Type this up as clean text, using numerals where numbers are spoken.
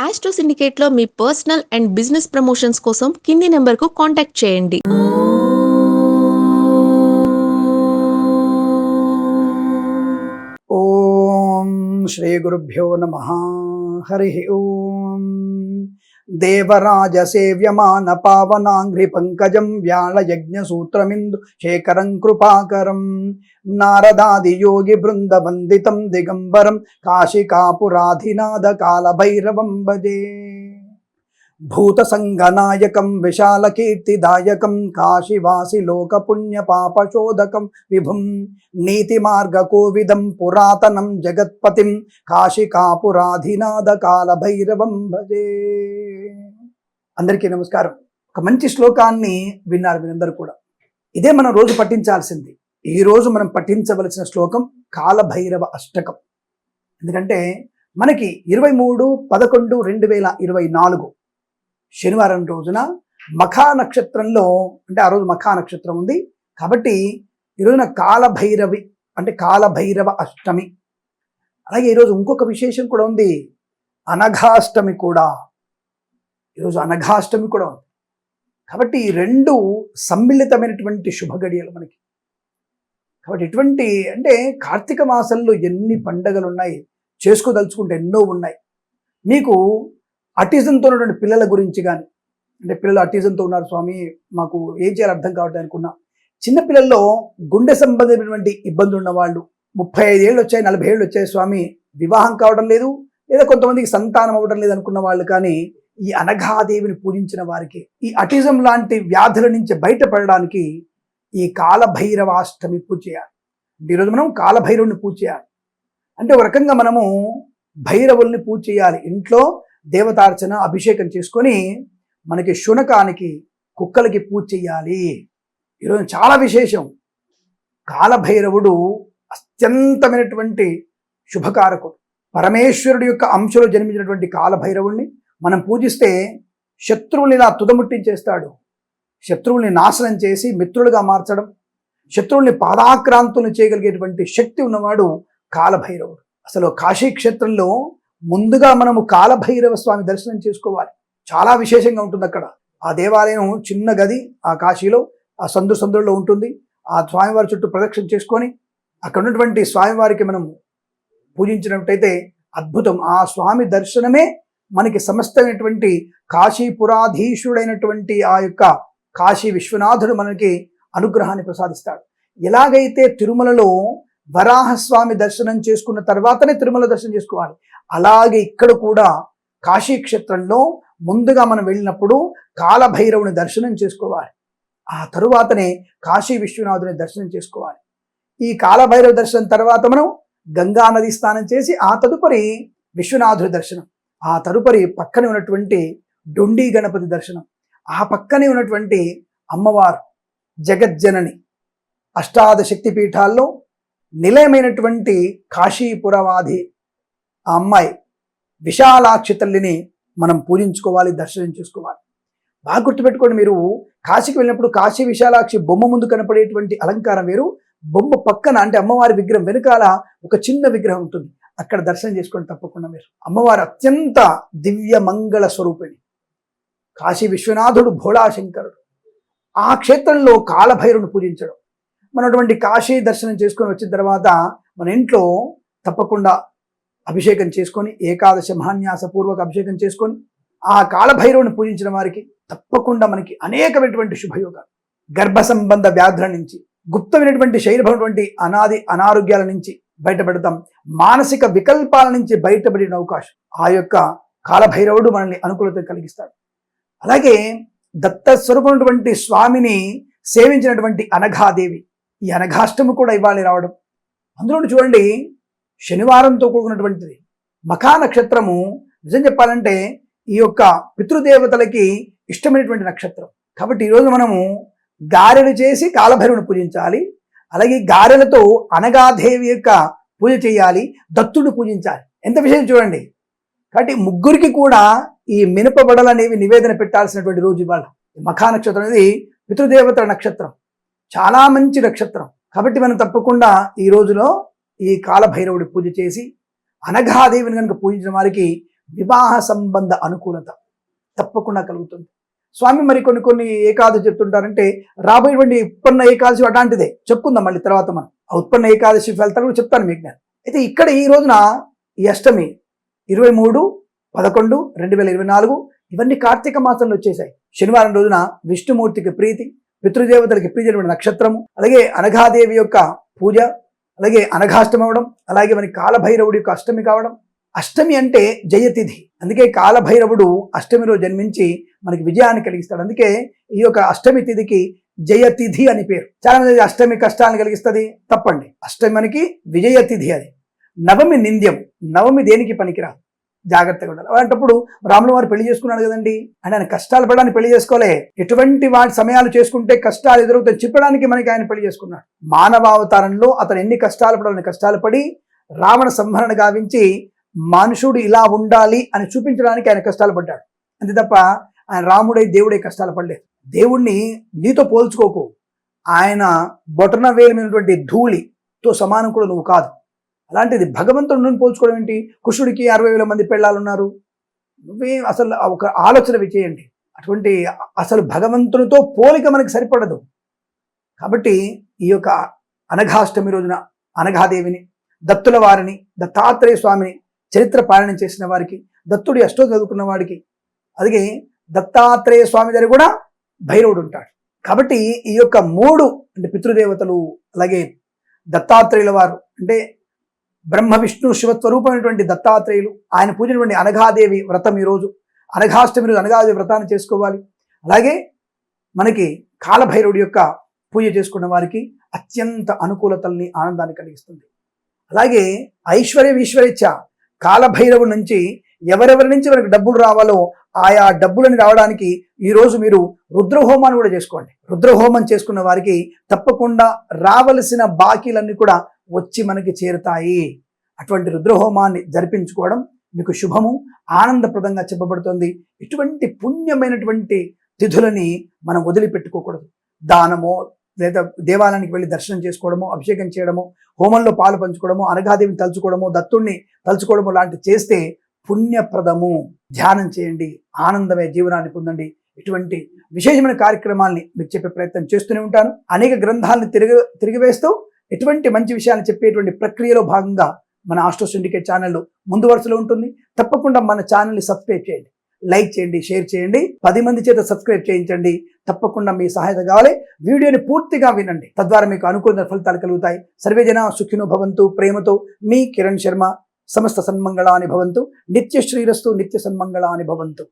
Astro సిండికేట్లో మీ personal and business promotions కోసం కింది నెంబర్కు కాంటాక్ట్ చేయండి. ఓం శ్రీ గురుభ్యో నమః. హరి ఓం. దేవరాజ సేవ్యమాన పావనాంఘ్రి పంకజం వ్యాళ యజ్ఞ సూత్రమిందు శేఖరం కృపాకరం నారదాది యోగి బృంద వందితం దిగంబరం కాశికాపురాధినాథ కాల భైరవం భజే. భూత సంగనాయకం విశాల కీర్తిదాయకం కాశీవాసి లోక పుణ్య పాపశోధకం విభుం నీతి మార్గ కోవిదం పురాతనం జగత్పతిం కాశికాపురాధినాథ కాల భైరవం భజే. అందరికీ నమస్కారం. ఒక మంచి శ్లోకాన్ని విన్నారు మీరందరూ కూడా. ఇదే మనం రోజు పఠించాల్సింది. ఈ రోజు మనం పఠించవలసిన శ్లోకం కాలభైరవ అష్టకం. ఎందుకంటే మనకి 23/11/2024 శనివారం రోజున మఖా నక్షత్రంలో, అంటే ఆ రోజు మఖా నక్షత్రం ఉంది కాబట్టి ఈ రోజున కాలభైరవి అంటే కాలభైరవ అష్టమి. అలాగే ఈరోజు ఇంకొక విశేషం కూడా ఉంది, అనఘాష్టమి కూడా. ఈరోజు అనఘాష్టమి కూడా ఉంది కాబట్టి ఈ రెండు సమ్మిళితమైనటువంటి శుభగడియలు మనకి. కాబట్టి ఇటువంటి అంటే కార్తీక మాసంలో ఎన్ని పండగలు ఉన్నాయి, చేసుకోదలుచుకుంటే ఎన్నో ఉన్నాయి. మీకు అటిజంతో ఉన్నటువంటి పిల్లల గురించి కానీ, అంటే పిల్లలు అటిజంతో ఉన్నారు స్వామి, మాకు ఏం చేయాలి అర్థం కావట్లేదు అనుకున్నా, చిన్నపిల్లల్లో గుండె సంబంధమైనటువంటి ఇబ్బందులు ఉన్న వాళ్ళు, 35 ఏళ్ళు వచ్చాయి 40 ఏళ్ళు వచ్చాయి స్వామి, వివాహం కావడం లేదు, లేదా కొంతమందికి సంతానం అవ్వడం లేదు అనుకున్న వాళ్ళు కానీ ఈ అనఘాదేవిని పూజించిన వారికి ఈ అటిజం లాంటి వ్యాధుల నుంచి బయటపడడానికి ఈ కాలభైరవాష్టమి పూజ చేయాలి. ఈరోజు మనం కాలభైరవుని పూజ చేయాలి. అంటే ఒక రకంగా మనము భైరవుల్ని పూజ చేయాలి. ఇంట్లో దేవతార్చన అభిషేకం చేసుకొని మనకి శునకానికి కుక్కలకి పూజ చేయాలి. ఈరోజు చాలా విశేషం. కాలభైరవుడు అత్యంతమైనటువంటి శుభకారకుడు. పరమేశ్వరుడి యొక్క అంశలో జన్మించినటువంటి కాలభైరవుడిని మనం పూజిస్తే శత్రువుని ఇలా తుదముట్టించేస్తాడు. శత్రువుల్ని నాశనం చేసి మిత్రులుగా మార్చడం, శత్రువుల్ని పాదాక్రాంతులను చేయగలిగేటువంటి శక్తి ఉన్నవాడు కాలభైరవుడు. అసలు కాశీ క్షేత్రంలో ముందుగా మనము కాలభైరవ స్వామి దర్శనం చేసుకోవాలి. చాలా విశేషంగా ఉంటుంది అక్కడ. ఆ దేవాలయం చిన్న గది ఆ కాశీలో ఆ సందులో ఉంటుంది. ఆ స్వామివారి చుట్టూ ప్రదక్షిణ చేసుకొని అక్కడ ఉన్నటువంటి స్వామివారికి మనం పూజించినట్టయితే అద్భుతం. ఆ స్వామి దర్శనమే మనకి సమస్తమైనటువంటి కాశీపురాధీశుడైనటువంటి ఆ యొక్క కాశీ విశ్వనాథుడు మనకి అనుగ్రహాన్ని ప్రసాదిస్తాడు. ఎలాగైతే తిరుమలలో వరాహస్వామి దర్శనం చేసుకున్న తర్వాతనే తిరుమల దర్శనం చేసుకోవాలి, అలాగే ఇక్కడ కూడా కాశీ క్షేత్రంలో ముందుగా మనం వెళ్ళినప్పుడు కాలభైరవుని దర్శనం చేసుకోవాలి. ఆ తరువాతనే కాశీ విశ్వనాథుని దర్శనం చేసుకోవాలి. ఈ కాలభైరవ దర్శనం తర్వాత మనం గంగా నది స్నానం చేసి ఆ తదుపరి విశ్వనాథుడి దర్శనం, ఆ తదుపరి పక్కనే ఉన్నటువంటి డొండి గణపతి దర్శనం, ఆ పక్కనే ఉన్నటువంటి అమ్మవారు జగజ్జనని అష్టాదశక్తి పీఠాల్లో నిలయమైనటువంటి కాశీపురవాది ఆ అమ్మాయి విశాలాక్షి తల్లిని మనం పూజించుకోవాలి, దర్శనం చేసుకోవాలి. బాగా గుర్తుపెట్టుకోండి, మీరు కాశీకి వెళ్ళినప్పుడు కాశీ విశాలాక్షి బొమ్మ ముందు కనపడేటువంటి అలంకారం వేరు, బొమ్మ పక్కన అంటే అమ్మవారి విగ్రహం వెనుకాల ఒక చిన్న విగ్రహం ఉంటుంది, అక్కడ దర్శనం చేసుకోండి తప్పకుండా మీరు. అమ్మవారు అత్యంత దివ్య మంగళ స్వరూపిణి. కాశీ విశ్వనాథుడు భోళాశంకరుడు. ఆ క్షేత్రంలో కాలభైరవుని పూజించడం, మనటువంటి కాశీ దర్శనం చేసుకొని వచ్చిన తర్వాత మన ఇంట్లో తప్పకుండా అభిషేకం చేసుకొని ఏకాదశ మహాన్యాస పూర్వక అభిషేకం చేసుకొని ఆ కాలభైరవుని పూజించిన వారికి తప్పకుండా మనకి అనేకమైనటువంటి శుభయోగాలు, గర్భ సంబంధ వ్యాధుల నుంచి, గుప్తమైనటువంటి శైలభమైనటువంటి అనారోగ్యాల నుంచి బయటపడతాం, మానసిక వికల్పాల నుంచి బయటపడిన అవకాశం ఆ యొక్క కాలభైరవుడు మనల్ని అనుకూలత కలిగిస్తాడు. అలాగే దత్తస్వరూపమైనటువంటి స్వామిని సేవించినటువంటి అనఘాదేవి, ఈ అనఘాష్టమి కూడా ఇవాళ రావడం. అందులో చూడండి, శనివారంతో కూడుకున్నటువంటిది మఖా నక్షత్రము. నిజం చెప్పాలంటే ఈ యొక్క పితృదేవతలకి ఇష్టమైనటువంటి నక్షత్రం కాబట్టి ఈరోజు మనము గారెలు చేసి కాలభైరవుని పూజించాలి. అలాగే గారెలతో అనఘాదేవి యొక్క పూజ చేయాలి, దత్తుడు పూజించాలి. ఎంత విషయం చూడండి. కాబట్టి ముగ్గురికి కూడా ఈ మినపబడలు అనేవి నివేదన పెట్టాల్సినటువంటి రోజు ఇవాళ. మఖా నక్షత్రం అనేది పితృదేవతల నక్షత్రం, చాలా మంచి నక్షత్రం. కాబట్టి మనం తప్పకుండా ఈ రోజులో ఈ కాలభైరవుడి పూజ చేసి అనఘాదేవిని కనుక పూజించిన వారికి వివాహ సంబంధ అనుకూలత తప్పకుండా కలుగుతుంది. స్వామి మరి కొన్ని ఏకాదశి చెప్తుంటారంటే రాబోయేటువంటి ఉత్పన్న ఏకాదశి అలాంటిదే చెప్పుకుందాం మళ్ళీ తర్వాత మనం. ఆ ఉత్పన్న ఏకాదశి ఫలితాలు కూడా చెప్తాను మీకు నేను. అయితే ఇక్కడ ఈ రోజున ఈ అష్టమి 23/11/2024 ఇవన్నీ కార్తీక మాసంలో వచ్చేసాయి. శనివారం రోజున విష్ణుమూర్తికి ప్రీతి, పితృదేవతలకి ప్రీతి నక్షత్రము, అలాగే అనఘాదేవి యొక్క పూజ, అలాగే అనఘాష్టమి అవడం, అలాగే మనకి కాలభైరవుడి యొక్క అష్టమి కావడం. అష్టమి అంటే జయతిథి, అందుకే కాలభైరవుడు అష్టమిలో జన్మించి మనకి విజయాన్ని కలిగిస్తాడు. అందుకే ఈ యొక్క అష్టమి తిథికి జయతిథి అని పేరు. చాలా మంది అష్టమి కష్టాలను కలిగిస్తుంది, తప్పండి. అష్టమి మనకి విజయ తిథి, అది నవమి నింద్యం. నవమి దేనికి పనికిరాదు, జాగ్రత్తగా ఉండాలి. అలాంటప్పుడు రాముల వారు పెళ్లి చేసుకున్నాడు కదండి, అంటే ఆయన కష్టాలు పడడానికి పెళ్లి చేసుకోలే. ఎటువంటి వాటి సమయాలు చేసుకుంటే కష్టాలు ఎదురవుతాయి చెప్పడానికి మనకి ఆయన పెళ్లి చేసుకున్నాడు. మానవావతారంలో అతను ఎన్ని కష్టాలు పడాలని కష్టాలు పడి రావణ సంహరణ గావించి మనుషుడు ఇలా ఉండాలి అని చూపించడానికి ఆయన కష్టాలు పడ్డాడు. అంతే తప్ప ఆయన రాముడై దేవుడై కష్టాలు పడలేదు. దేవుణ్ణి నీతో పోల్చుకోకు, ఆయన బొటన వేలినటువంటి ధూళితో సమానం కూడా నువ్వు కాదు. అలాంటిది భగవంతుడు నుండి పోల్చుకోవడం ఏంటి? కృష్ణుడికి 60,000 మంది పెళ్ళాలు ఉన్నారు, నువ్వే అసలు ఒక ఆలోచన చేయండి. అటువంటి అసలు భగవంతునితో పోలిక మనకి సరిపడదు. కాబట్టి ఈ యొక్క అనఘాష్టమి రోజున అనఘాదేవిని, దత్తుల వారిని, దత్తాత్రేయ స్వామిని చరిత్ర పాలన చేసిన వారికి, దత్తుడి అష్టోత్తరం చదువుకున్న వాడికి, అలాగే దత్తాత్రేయ స్వామి దగ్గర కూడా భైరవుడు ఉంటాడు. కాబట్టి ఈ యొక్క 3 అంటే పితృదేవతలు, అలాగే దత్తాత్రేయుల వారు అంటే బ్రహ్మ విష్ణు శివస్వరూపమైనటువంటి దత్తాత్రేయులు, ఆయన పూజినటువంటి అనఘాదేవి వ్రతం ఈరోజు అనఘాష్టమి రోజు అనఘాదేవి వ్రతాన్ని చేసుకోవాలి. అలాగే మనకి కాలభైరవుడి యొక్క పూజ చేసుకున్న వారికి అత్యంత అనుకూలతల్ని, ఆనందాన్ని కలిగిస్తుంది. అలాగే ఈశ్వరేచ్ఛ కాలభైరవుడి నుంచి ఎవరెవరి నుంచి మనకు డబ్బులు రావాలో ఆయా డబ్బులని రావడానికి ఈరోజు మీరు రుద్రహోమాన్ని కూడా చేసుకోండి. రుద్రహోమం చేసుకున్న వారికి తప్పకుండా రావలసిన బాకీలన్నీ కూడా వచ్చి మనకి చేరుతాయి. అటువంటి రుద్రహోమాన్ని జరిపించుకోవడం మీకు శుభము, ఆనందప్రదంగా చెప్పబడుతుంది. ఇటువంటి పుణ్యమైనటువంటి తిథులని మనం వదిలిపెట్టుకోకూడదు. దానమో లేదా దేవాలయానికి వెళ్ళి దర్శనం చేసుకోవడము, అభిషేకం చేయడము, హోమంలో పాలు పంచుకోవడము, అనఘాదేవిని తలుచుకోవడము, దత్తుణ్ణి తలుచుకోవడము లాంటివి చేస్తే పుణ్యప్రదము. ధ్యానం చేయండి, ఆనందమే జీవనాన్ని పొందండి. ఇటువంటి విశేషమైన కార్యక్రమాల్ని మీకు చెప్పే ప్రయత్నం చేస్తూనే ఉంటాను. అనేక గ్రంథాలను తిరిగివేస్తూ ఎటువంటి మంచి విషయాన్ని చెప్పేటువంటి ప్రక్రియలో భాగంగా మన ఆస్ట్రో సిండికేట్ ఛానల్ ముందు వరుసలో ఉంటుంది. తప్పకుండా మన ఛానల్ని సబ్స్క్రైబ్ చేయండి, లైక్ చేయండి, షేర్ చేయండి, 10 మంది చేత సబ్స్క్రైబ్ చేయించండి. తప్పకుండా మీ సహాయత కావాలి. వీడియోని పూర్తిగా వినండి, తద్వారా మీకు అనుకూల ఫలితాలు కలుగుతాయి. సర్వేజన సుఖినో భవంతు. ప్రేమతో మీ కిరణ్ శర్మ. సమస్త సన్మంగళాని భవంతు. నిత్య శ్రీరస్తు, నిత్య సన్మంగళాని భవంతు.